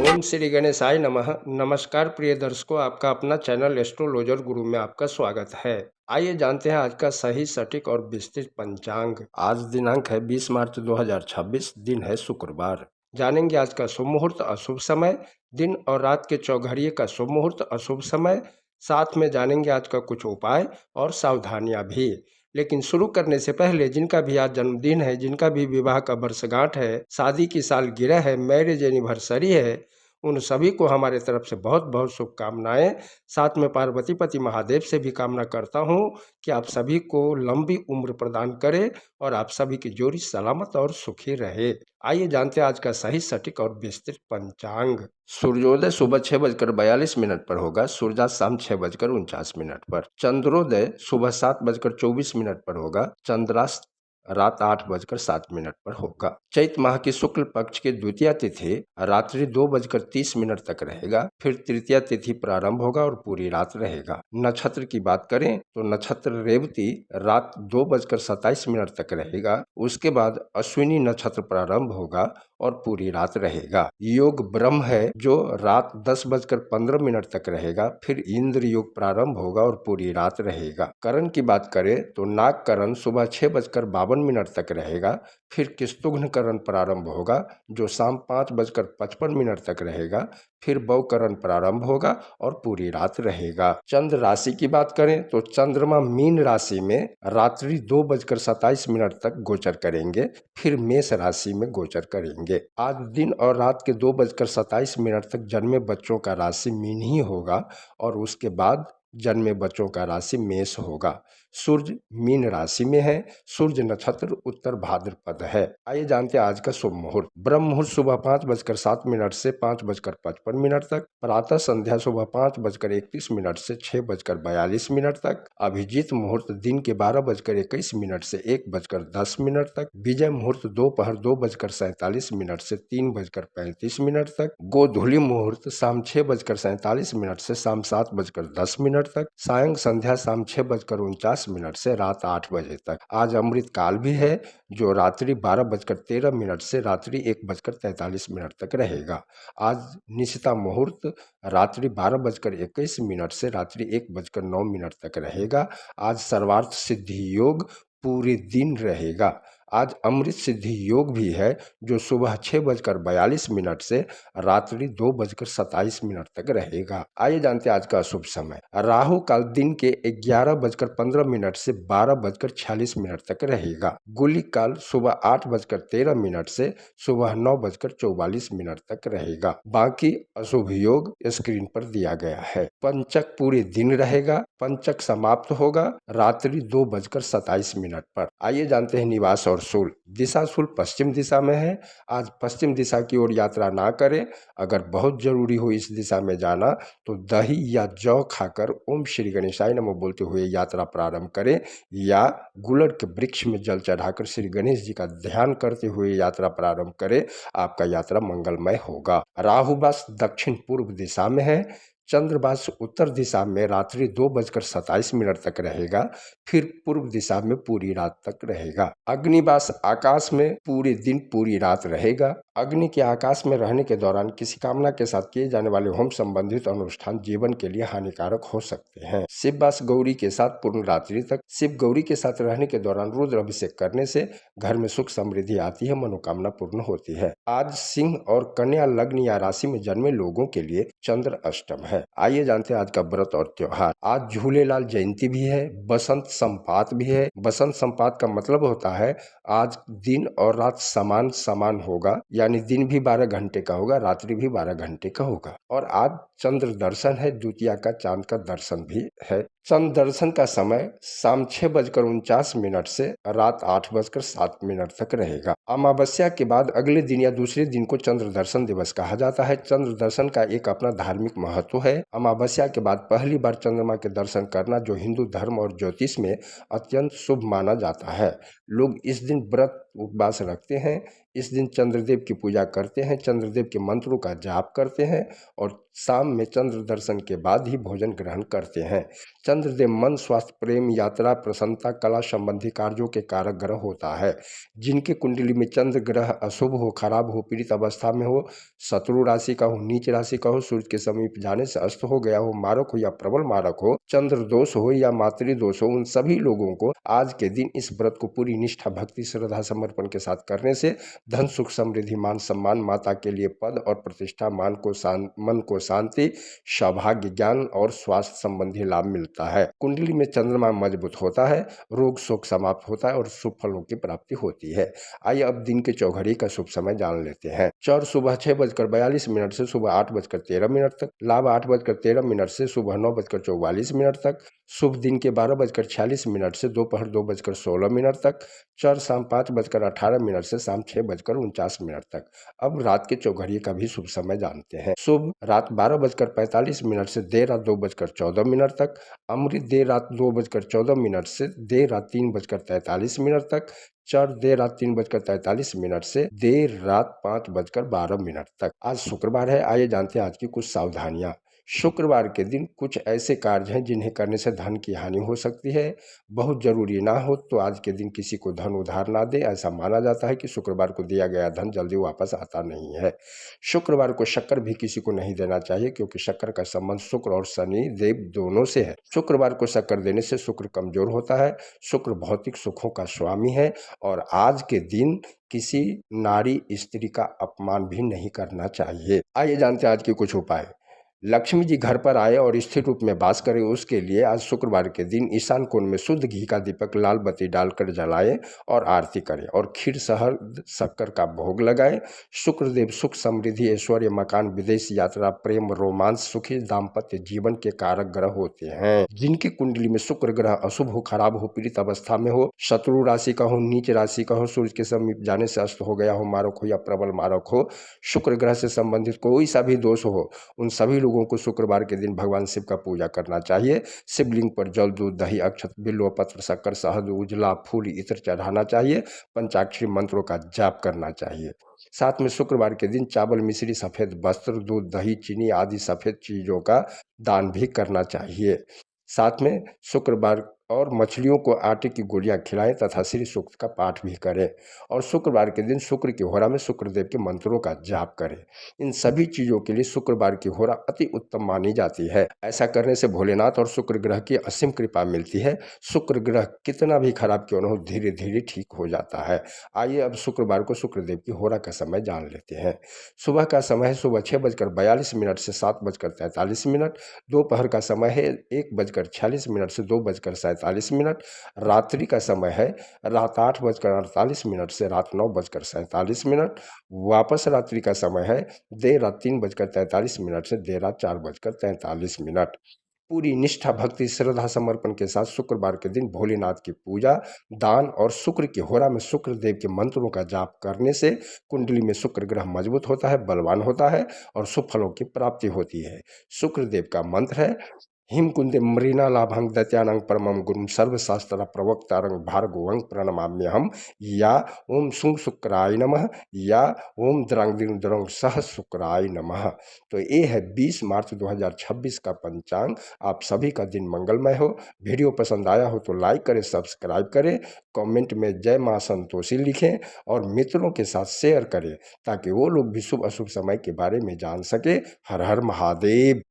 ओम श्री गणेशाय नमः। नमस्कार प्रिय दर्शकों, आपका अपना चैनल एस्ट्रोलॉजर गुरु में आपका स्वागत है। आइए जानते हैं आज का सही, सटीक और विस्तृत पंचांग। आज दिनांक है 20 मार्च 2026, दिन है शुक्रवार। जानेंगे आज का शुभ मुहूर्त, अशुभ समय, दिन और रात के चौघड़िए का शुभ मुहूर्त, अशुभ समय। साथ में जानेंगे आज का कुछ उपाय और सावधानियां भी। लेकिन शुरू करने से पहले जिनका भी आज जन्मदिन है, जिनका भी विवाह का वर्षगांठ है, शादी की सालगिरह है, मैरिज एनिवर्सरी है, उन सभी को हमारे तरफ से बहुत बहुत शुभकामनाएं। साथ में पार्वती पति महादेव से भी कामना करता हूं कि आप सभी को लंबी उम्र प्रदान करे और आप सभी की जोड़ी सलामत और सुखी रहे। आइए जानते हैं आज का सही, सटीक और विस्तृत पंचांग। सूर्योदय सुबह 6:42 पर होगा। सूर्यास्त शाम 6:49 पर। चंद्रोदय सुबह 7:24 पर होगा। चंद्रास्त रात 8:07 पर होगा। चैत माह की शुक्ल पक्ष की द्वितीय तिथि रात्रि 2:30 तक रहेगा। फिर तृतीय तिथि प्रारंभ होगा और पूरी रात रहेगा। नक्षत्र की बात करें तो नक्षत्र रेवती रात 2:27 तक रहेगा। उसके बाद अश्विनी नक्षत्र प्रारंभ होगा और पूरी रात रहेगा। योग ब्रह्म है जो रात 10:15 तक रहेगा। फिर इंद्र योग प्रारंभ होगा और पूरी रात रहेगा। करण की बात करें तो नाग करण सुबह 6:52 तक रहेगा। फिर किस्तुघ्न करण प्रारंभ होगा जो शाम 5:55 तक रहेगा। फिर बौकरण प्रारंभ होगा और पूरी रात रहेगा। चंद्र राशि की बात करें तो चंद्रमा मीन राशि में रात्रि 2:27 तक गोचर करेंगे। फिर मेष राशि में गोचर करेंगे। आज दिन और रात के 2:27 तक जन्मे बच्चों का राशि मीन ही होगा और उसके बाद जन्मे बच्चों का राशि मेष होगा। सूर्य मीन राशि में है। सूर्य नक्षत्र उत्तर भाद्रपद है। आइए जानते हैं आज का शुभ मुहूर्त। ब्रह्म मुहूर्त सुबह 5:07 से 5:55 तक। प्रातः संध्या सुबह 5:31 से 6:42 तक। अभिजीत मुहूर्त दिन के 12:21 से 1:10 तक। विजय मुहूर्त दोपहर 2:47 से 3:35 तक। गोधूली मुहूर्त शाम 6:47 से शाम 7:10 तक। सायं संध्या शाम 6:49 से रात 8 बजे तक। आज अमृत काल भी है जो रात्रि 12:13 से रात्रि 1:43 तक रहेगा। आज निशिता मुहूर्त रात्रि 12:21 से रात्रि 1:09 तक रहेगा। आज सर्वार्थ सिद्धि योग पूरे दिन रहेगा। आज अमृत सिद्धि योग भी है जो सुबह 6:42 से रात्रि 2:27 तक रहेगा। आइए जानते हैं आज का अशुभ समय। राहु काल दिन के 11:15 से 12:46 तक रहेगा। गुलिक काल सुबह 8:13 से सुबह 9:44 तक रहेगा। बाकी अशुभ योग स्क्रीन पर दिया गया है। पंचक पूरे दिन रहेगा। पंचक समाप्त होगा रात्रि 2:27 पर। आइए जानते हैं निवास और शूल। दिशा शूल पश्चिम दिशा में है। आज पश्चिम दिशा की ओर यात्रा ना करें। अगर बहुत जरूरी हो इस दिशा में जाना तो दही या जौ खाकर ओम श्री गणेशाय नमः बोलते हुए यात्रा प्रारंभ करें या गुलड़ के वृक्ष में जल चढ़ाकर श्री गणेश जी का ध्यान करते हुए यात्रा प्रारंभ करें। आपका यात्रा मंगलमय होगा। राहुवास दक्षिण पूर्व दिशा में है। चंद्रवास उत्तर दिशा में रात्रि 2:27 तक रहेगा। फिर पूर्व दिशा में पूरी रात तक रहेगा। अग्निवास आकाश में पूरे दिन पूरी रात रहेगा। अग्नि के आकाश में रहने के दौरान किसी कामना के साथ किए जाने वाले होम संबंधित अनुष्ठान जीवन के लिए हानिकारक हो सकते हैं। शिववास गौरी के साथ पूर्ण रात्रि तक। शिव गौरी के साथ रहने के दौरान रुद्र अभिषेक करने से घर में सुख समृद्धि आती है, मनोकामना पूर्ण होती है। आज सिंह और कन्या लग्न या राशि में जन्मे लोगों के लिए चंद्र अष्टम है। आइए जानते हैं आज का व्रत और त्योहार। आज झूलेलाल जयंती भी है। बसंत संपात भी है। बसंत संपात का मतलब होता है आज दिन और रात समान समान होगा, यानी दिन भी 12 घंटे का होगा, रात्रि भी 12 घंटे का होगा। और आज चंद्र दर्शन है। द्वितीया का चांद का दर्शन भी है। चंद्र दर्शन का समय शाम 6:49 से रात 8:07 तक रहेगा। अमावस्या के बाद अगले दिन या दूसरे दिन को चंद्र दर्शन दिवस कहा जाता है। चंद्र दर्शन का एक अपना धार्मिक महत्व है। अमावस्या के बाद पहली बार चंद्रमा के दर्शन करना जो हिंदू धर्म और ज्योतिष में अत्यंत शुभ माना जाता है। लोग इस दिन व्रत उपवास रखते हैं। इस दिन चंद्रदेव की पूजा करते हैं, चंद्रदेव के मंत्रों का जाप करते हैं और शाम में चंद्र दर्शन के बाद ही भोजन ग्रहण करते हैं। चंद्रदेव मन, स्वास्थ्य, प्रेम, यात्रा, प्रसन्नता, कला संबंधी कार्यों के कारक ग्रह होता है। जिनकी कुंडली में चंद्र ग्रह अशुभ हो, खराब हो, पीड़ित अवस्था में हो, शत्रु राशि का हो, नीच राशि का हो, सूर्य के समीप जाने से अस्त हो गया हो, मारक हो या प्रबल मारक हो, चंद्र दोष हो या मातृ दोष हो, उन सभी लोगों को आज के दिन इस व्रत को पूरी निष्ठा, भक्ति, श्रद्धा, समर्पण के साथ करने से धन, सुख, समृद्धि, मान, सम्मान, माता के लिए पद और प्रतिष्ठा, मन को शांति, सौभाग्य, ज्ञान और स्वास्थ्य संबंधी लाभ मिलता है। कुंडली में चंद्रमा मजबूत होता है, रोग शोक समाप्त होता है और शुभ फलों की प्राप्ति होती है। आइए अब दिन के चौघड़ी का शुभ समय जान लेते हैं। चौर सुबह 6:42 से सुबह 8:13 तक, लाभ 8:13 से सुबह 9:44 तक, शुभ दिन के 12:46 से दोपहर 2:16 तक, चर शाम 5:18 से शाम 6:49 तक। अब रात के चौघड़िए का भी शुभ समय जानते हैं। शुभ रात 12:45 से देर रात 2:14 तक, अमृत देर रात 2:14 से देर रात 3:43 तक, चर देर रात 3:43 से देर रात 5:12 तक। आज शुक्रवार है, आइए जानते हैं आज की कुछ सावधानियां। शुक्रवार के दिन कुछ ऐसे कार्य हैं जिन्हें करने से धन की हानि हो सकती है। बहुत जरूरी ना हो तो आज के दिन किसी को धन उधार ना दे। ऐसा माना जाता है कि शुक्रवार को दिया गया धन जल्दी वापस आता नहीं है। शुक्रवार को शक्कर भी किसी को नहीं देना चाहिए, क्योंकि शक्कर का संबंध शुक्र और शनि देव दोनों से है। शुक्रवार को शक्कर देने से शुक्र कमजोर होता है। शुक्र भौतिक सुखों का स्वामी है और आज के दिन किसी नारी स्त्री का अपमान भी नहीं करना चाहिए। आइए जानते हैं आज के कुछ उपाय। लक्ष्मी जी घर पर आए और स्थिर रूप में वास करें, उसके लिए आज शुक्रवार के दिन ईशान कोण में शुद्ध घी का दीपक लाल बत्ती डालकर जलाएं और आरती करें और खीर, शहद, शक्कर का भोग लगाएं। शुक्रदेव सुख, समृद्धि, ऐश्वर्य, मकान, विदेश यात्रा, प्रेम, रोमांस, सुखी दाम्पत्य जीवन के कारक ग्रह होते हैं। जिनकी कुंडली में शुक्र ग्रह अशुभ हो, खराब हो, पीड़ित अवस्था में हो, शत्रु राशि का हो, नीच राशि का हो, सूर्य के समीप जाने से अस्त हो गया हो, मारक हो या प्रबल मारक हो, शुक्र ग्रह से संबंधित कोई सा भी दोष हो, उन सभी लोगों को शुक्रवार के दिन भगवान शिव का पूजा करना चाहिए। शिवलिंग पर जल, दूध, दही, अक्षत, बिल्व पत्र, शक्कर, शहद, उजला फूल, इत्र चढ़ाना चाहिए। पंचाक्षरी मंत्रों का जाप करना चाहिए। साथ में शुक्रवार के दिन चावल, मिश्री, सफेद वस्त्र, दूध, दही, चीनी आदि सफेद चीजों का दान भी करना चाहिए। साथ में शुक्रवार और मछलियों को आटे की गोलियां खिलाएं तथा श्री सूक्त का पाठ भी करें और शुक्रवार के दिन शुक्र की होरा में शुक्रदेव के मंत्रों का जाप करें। इन सभी चीजों के लिए शुक्रवार की होरा अति उत्तम मानी जाती है। ऐसा करने से भोलेनाथ और शुक्र ग्रह की असीम कृपा मिलती है। शुक्र ग्रह कितना भी खराब क्यों न हो, धीरे धीरे ठीक हो जाता है। आइए अब शुक्रवार को शुक्रदेव की होरा का समय जान लेते हैं। सुबह का समय है सुबह 6:42 से 7:43। दोपहर का समय है 1:46 से 2:47। रात्रि का समय है रात 8:48 से रात 9:47। वापस रात्रि का समय है देर रात 3:43 से देर रात 4:43। पूरी निष्ठा, भक्ति, श्रद्धा, समर्पण के साथ शुक्रवार के दिन भोलेनाथ की पूजा, दान और शुक्र की होरा में शुक्र देव के मंत्रों का जाप करने से कुंडली में शुक्र ग्रह मजबूत होता है, बलवान होता है और शुभ फलों की प्राप्ति होती है। शुक्र देव का मंत्र है हिमकुंदे मृणालाभं दैत्यानां परमं गुरुं सर्वशास्त्र प्रवक्तारं भार्गवं प्रणमाम्यहम्। या ओम शुंग शुक्राय नमः, या ओम द्रांग दिन द्रंग सह शुक्राय नमः। तो ये है 20 मार्च 2026 का पंचांग। आप सभी का दिन मंगलमय हो। वीडियो पसंद आया हो तो लाइक करें, सब्सक्राइब करें, कमेंट में जय मां संतोषी लिखें और मित्रों के साथ शेयर करें ताकि वो लोग भी शुभ अशुभ समय के बारे में जान सके। हर हर महादेव।